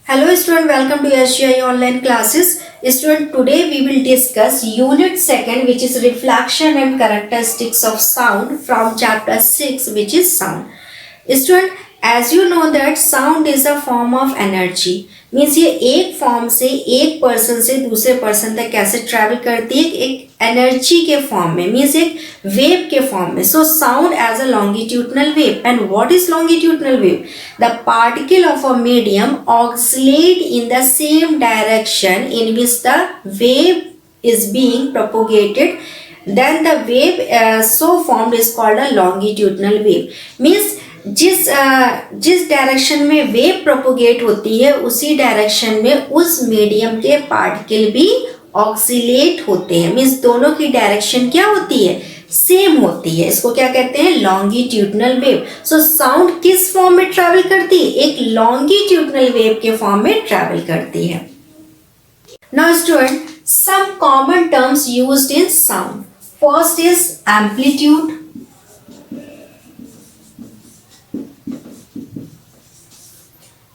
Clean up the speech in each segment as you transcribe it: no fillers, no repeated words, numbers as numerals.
Hello student, welcome to SGI online classes. Student, today we will discuss unit 2nd which is reflection and characteristics of sound from chapter 6 which is sound. Student, as you know that sound is a form of energy. Means ये एक form से एक person से दूसरे person तक कैसे travel करती है एक एनर्जी के फॉर्म में मीन्स एक वेव के फॉर्म में. So sound as a longitudinal wave. And what is longitudinal wave? The particle of a medium oscillate in the same direction in which the wave is being propagated, then the wave so formed is called a longitudinal wave. Means जिस direction में wave propagate होती है उसी direction में उस medium के particle भी oxalate होते हैं. मीन्स दोनों की डायरेक्शन क्या होती है? सेम होती है. इसको क्या कहते हैं? Longitudinal wave. सो साउंड किस फॉर्म में ट्रैवल करती है? एक लॉन्गिट्यूडनल वेव के फॉर्म में ट्रैवल करती है. Now student, some common terms used in sound. First is amplitude,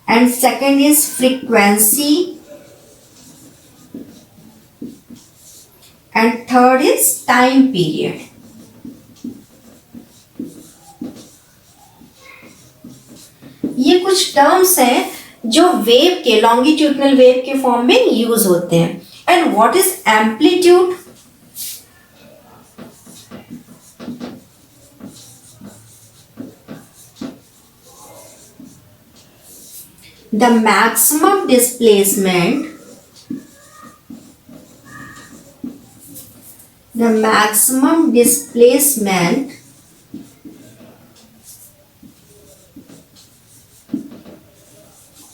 and second is frequency, and third is time period. ये कुछ टर्म्स हैं जो वेव के लॉन्गिट्यूडनल वेव के फॉर्म में यूज होते हैं. And what is amplitude? The maximum displacement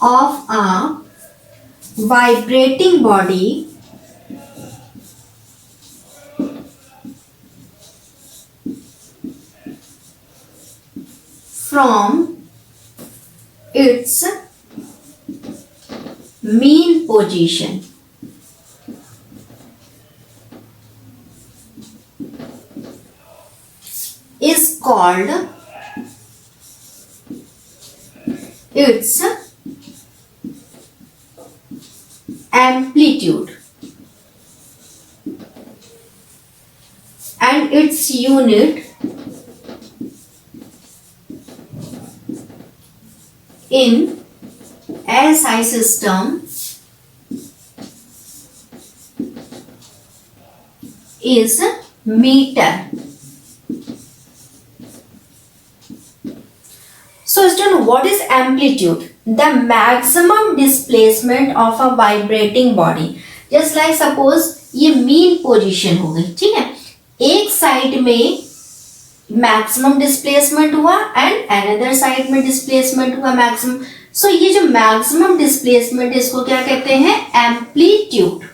of a vibrating body from its mean position is called its amplitude, and its unit in SI system is meter. So student, what is amplitude? The maximum displacement of a vibrating body. Just like suppose ये mean position हो गई, ठीक है. एक side में maximum displacement हुआ and another side में displacement हुआ मैक्सिमम. सो ये जो मैक्सिमम डिस्प्लेसमेंट इसको क्या कहते हैं? एम्पलीट्यूड.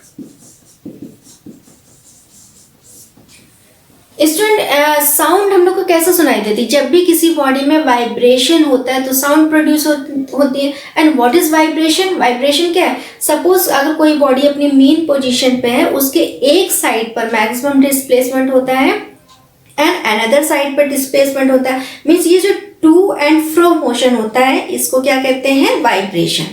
स्टूडेंट, साउंड हम लोग को कैसे सुनाई देती? जब भी किसी बॉडी में वाइब्रेशन होता है तो साउंड प्रोड्यूस होती है. And what is vibration? Vibration क्या है? सपोज अगर कोई बॉडी अपनी मीन पोजीशन पे है, उसके एक साइड पर मैक्सिमम डिस्प्लेसमेंट होता है एंड अनदर साइड पर डिस्प्लेसमेंट होता है. मीन्स ये जो टू एंड फ्रो मोशन होता है इसको क्या कहते हैं? Vibration.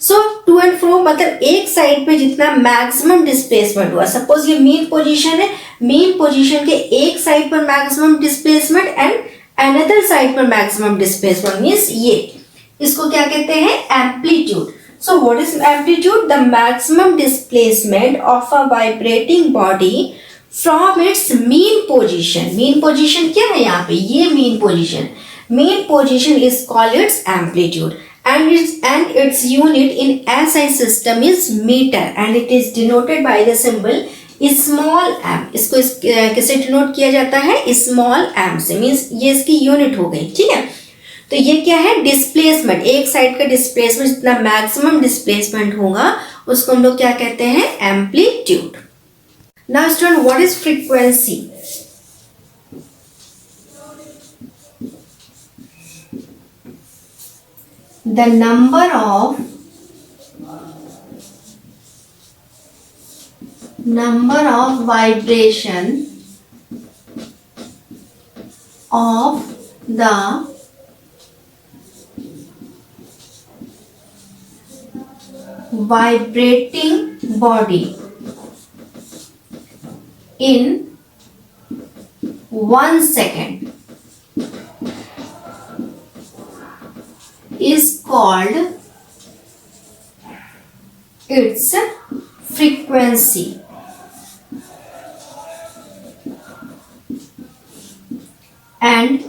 So to and fro मतलब एक साइड पे जितना मैक्सिमम डिस्प्लेसमेंट हुआ. सपोज ये मीन पोजीशन है, मीन पोजीशन के एक साइड पर maximum displacement and another side पर मैक्सिमम डिस्प्लेसमेंट. मीन्स ये इसको क्या कहते हैं? Amplitude. So what is amplitude? The maximum displacement of a vibrating body from its mean position. Mean position क्या है यहाँ पे? ये mean position. Mean position is called its amplitude and its unit in SI system is meter and it is denoted by the symbol small m. इसको किससे denote किया जाता है? स्मॉल m से. मीन्स ये इसकी यूनिट हो गई, ठीक है. तो ये क्या है? डिस्प्लेसमेंट. एक साइड का डिस्प्लेसमेंट जितना मैक्सिमम डिस्प्लेसमेंट होगा उसको हम लोग क्या कहते हैं? Amplitude. Now student, what is frequency? The number of vibration of the vibrating body in 1 second is called its frequency. And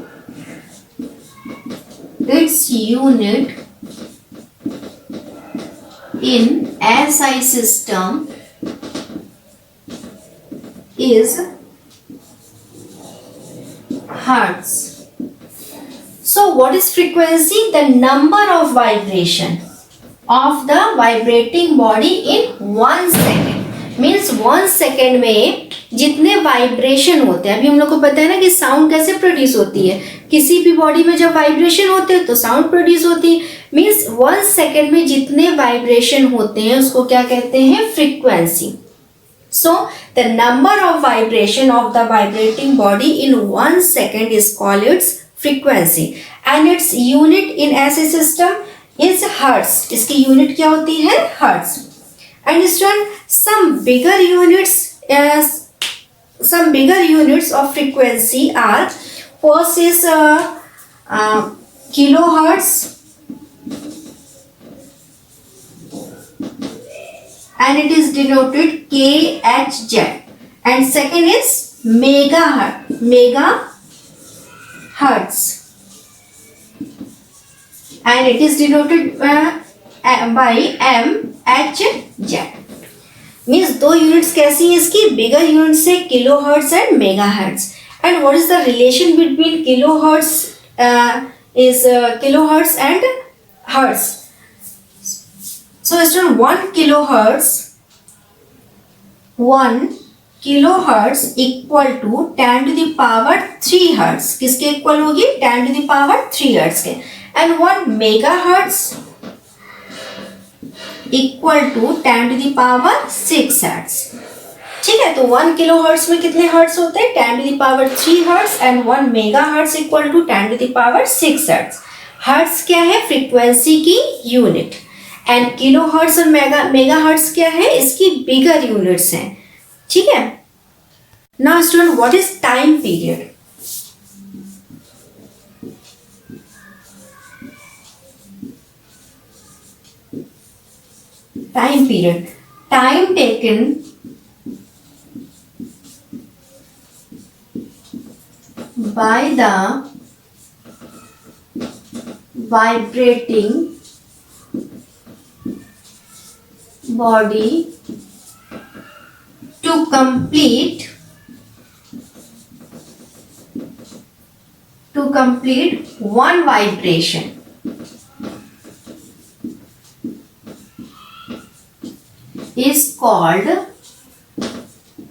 its unit in SI system is hertz. So what is frequency? The number of vibration of the vibrating body in 1 second. Means 1 second में जितने vibration होते हैं, अभी हम लोग को पता है ना कि साउंड कैसे प्रोड्यूस होती है, किसी भी बॉडी में जब वाइब्रेशन होते हैं तो साउंड प्रोड्यूस होती है. मीन्स 1 सेकेंड में जितने वाइब्रेशन होते हैं उसको क्या कहते हैं? Frequency. So the number of vibration of the vibrating body in 1 second is called its frequency, and its unit in SI system is hertz. इसकी यूनिट क्या होती है? hertz. And student, some bigger units of frequency are, first is kilohertz, and it is denoted KHZ, and second is megahertz, and it is denoted by MHZ. Means दो units कैसी है इसकी? Bigger unit से kilo hertz and mega hertz. And what is the relation between kilo hertz and hertz? So student, 1 kilohertz equal to 10 to the power 3 hertz. किसके equal होगी? 10 to the power 3 hertz के. And 1 megahertz equal to 10 to the power 6 hertz. ठीक है, तो 1 kilo hertz में कितने hertz होते हैं? 10 to the power 3 hertz. And 1 mega hertz equal to 10 to the power 6 hertz. Hertz क्या है? फ्रीक्वेंसी की यूनिट. एंड किलो हर्ट्स और मेगा हर्ट्स क्या है? इसकी बिगर यूनिट्स हैं. ठीक है. Now student, what is time period? Time period. Time taken by the vibrating body to complete one vibration is called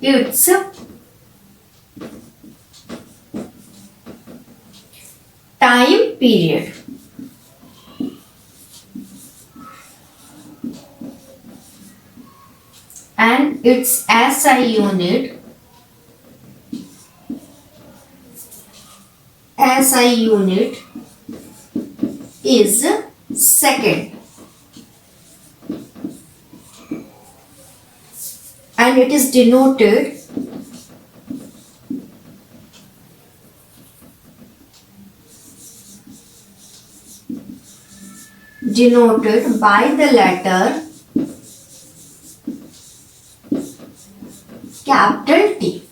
its time period. And its SI unit is second. And it is denoted by the letter capital T.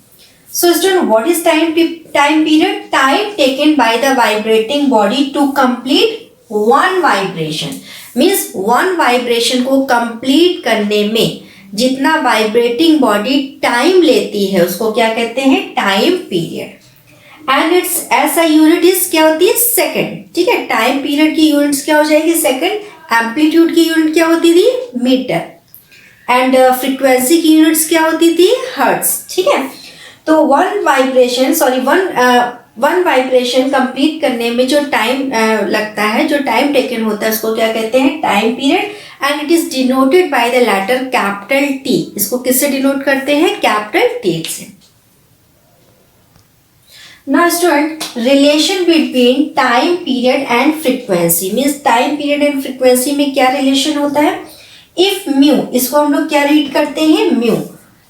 So student, what is time period? Time taken by the vibrating body to complete one vibration. Means one vibration को complete करने में जितना vibrating body time लेती है उसको क्या कहते हैं? Time period. एंड इट्स ऐसा यूनिट इज क्या होती है? सेकंड. ठीक है, टाइम पीरियड की यूनिट्स क्या हो जाएगी? सेकंड. एम्पलीट्यूड की यूनिट क्या होती थी? मीटर. एंड फ्रीक्वेंसी की यूनिट्स क्या होती थी? हर्ट्स. ठीक है, तो वन वाइब्रेशन कंप्लीट करने में जो टाइम लगता है, जो टाइम टेकन होता है उसको क्या कहते हैं? Time period. And it is denoted by the letter capital T. इसको किससे डिनोट करते हैं? कैपिटल टी से. Now student, relation between time period and frequency. Means time period and frequency में क्या रिलेशन होता है? इफ म्यू, इसको हम लोग क्या रीड करते हैं, mu.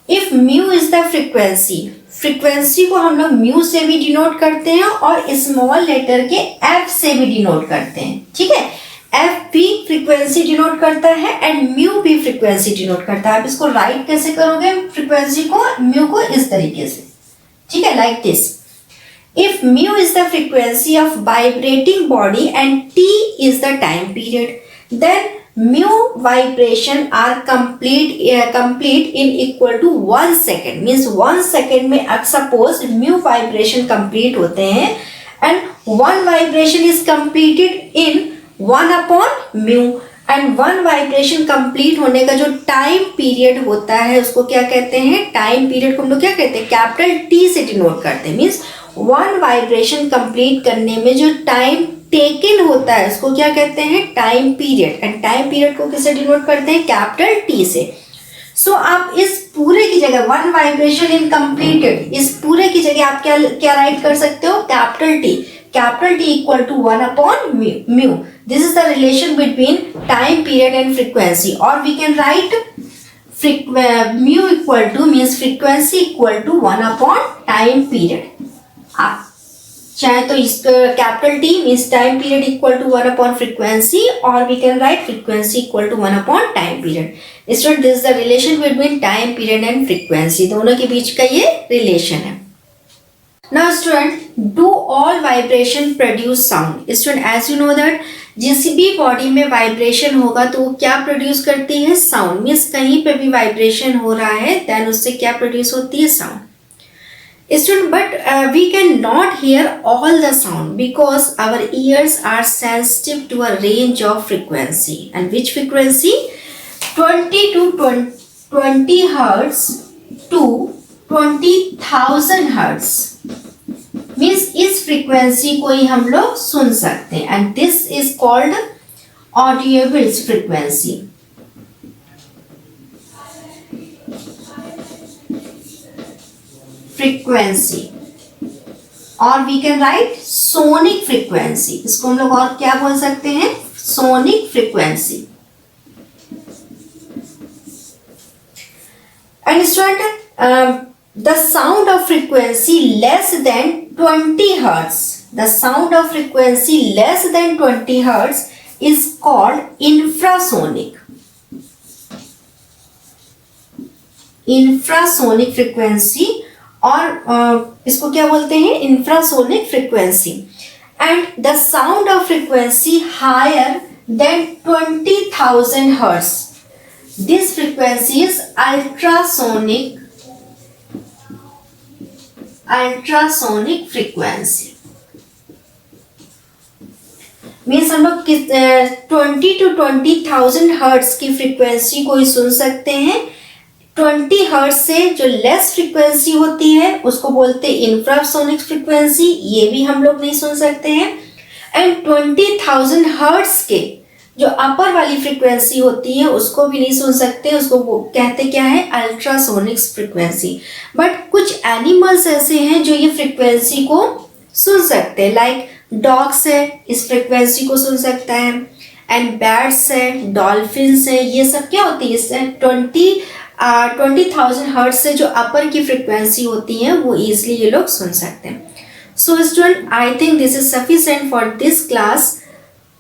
If mu is the frequency, frequency को हम लोग म्यू से भी डिनोट करते हैं और स्मॉल लेटर के एफ से भी डिनोट करते हैं, ठीक है। एफ भी फ्रीक्वेंसी डिनोट करता है एंड म्यू भी फ्रीक्वेंसी डिनोट करता है। आप इसको राइट कैसे करोगे फ्रीक्वेंसी को, म्यू को इस तरीके से, ठीक है, like this. If mu is the frequency of vibrating body and t is the time period, then mu vibration are complete in equal to 1 second. Means 1 second में suppose mu vibration complete होते हैं and 1 vibration is completed in 1 upon mu and 1 vibration complete होने का जो time period होता है उसको क्या कहते हैं, टाइम पीरियड को हम लोग क्या कहते हैं, कैपिटल टी से डिनोट करते हैं। मीन्स 1 वाइब्रेशन कंप्लीट करने में जो टाइम टेकन होता है उसको क्या कहते हैं, time period. And time period को किससे डिनोट करते हैं, कैपिटल टी से। सो आप इस पूरे की जगह 1 वाइब्रेशन इन कंप्लीटेड, इस पूरे की जगह आप क्या राइट कर सकते हो, capital T equal to 1 upon mu. This is the relation between time period and frequency. और we can write mu equal to means frequency equal to 1 upon time period. आप चाहे तो इस capital T means time period equal to 1 upon frequency, और we can write frequency equal to 1 upon time period. Student, this is the relation between time period and frequency, दोनों के बीच का ये relation है। Now student, do all vibration produce sound? Student, as you know that जिस भी body में vibration होगा तो वो क्या प्रोड्यूस करती है, साउंड। मीन्स कहीं पे भी वाइब्रेशन हो रहा है देन उससे क्या प्रोड्यूस होती है, sound. Student, but we can not hear all the sound because our ears are sensitive to a range of frequency. And which frequency? 20 to 20 hertz to 20,000 hertz. Means इस frequency को ही हम लोग सुन सकते हैं and this is called audibles frequency. Frequency और we can write sonic frequency, इसको हम लोग और क्या बोल सकते हैं, sonic frequency. And student, the sound of frequency less than 20 hertz, the sound of frequency less than 20 hertz is called infrasonic. Infrasonic frequency और इसको क्या बोलते हैं, infrasonic frequency. And the sound of frequency higher than 20,000 hertz, this frequency is ultrasonic frequency. Means हम लोग 20 to 20,000 hertz की frequency को ही सुन सकते हैं। 20 हर्ट्ज से जो लेस फ्रीक्वेंसी होती है उसको बोलते हैं इंफ्रासोनिक फ्रीक्वेंसी, ये भी हम लोग नहीं सुन सकते हैं। एंड 20,000 हर्ट्ज के जो अपर वाली फ्रीक्वेंसी होती है उसको भी नहीं सुन सकते, उसको कहते क्या है, अल्ट्रासोनिक फ्रीक्वेंसी। बट कुछ एनिमल्स ऐसे हैं जो ये फ्रीक्वेंसी को सुन सकते हैं, लाइक डॉग्स है, इस फ्रीक्वेंसी को सुन सकता है, एंड बैट्स है, डॉल्फिन्स है, ये सब क्या होती है, इससे 20,000 हर्ट्ज से जो अपर की फ्रीक्वेंसी होती है वो इजिली ये लोग सुन सकते हैं। So student, I think this is sufficient for this class.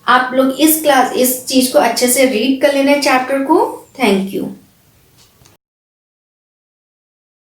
आप लोग इस चीज को अच्छे से रीड कर लेना चैप्टर को। Thank you.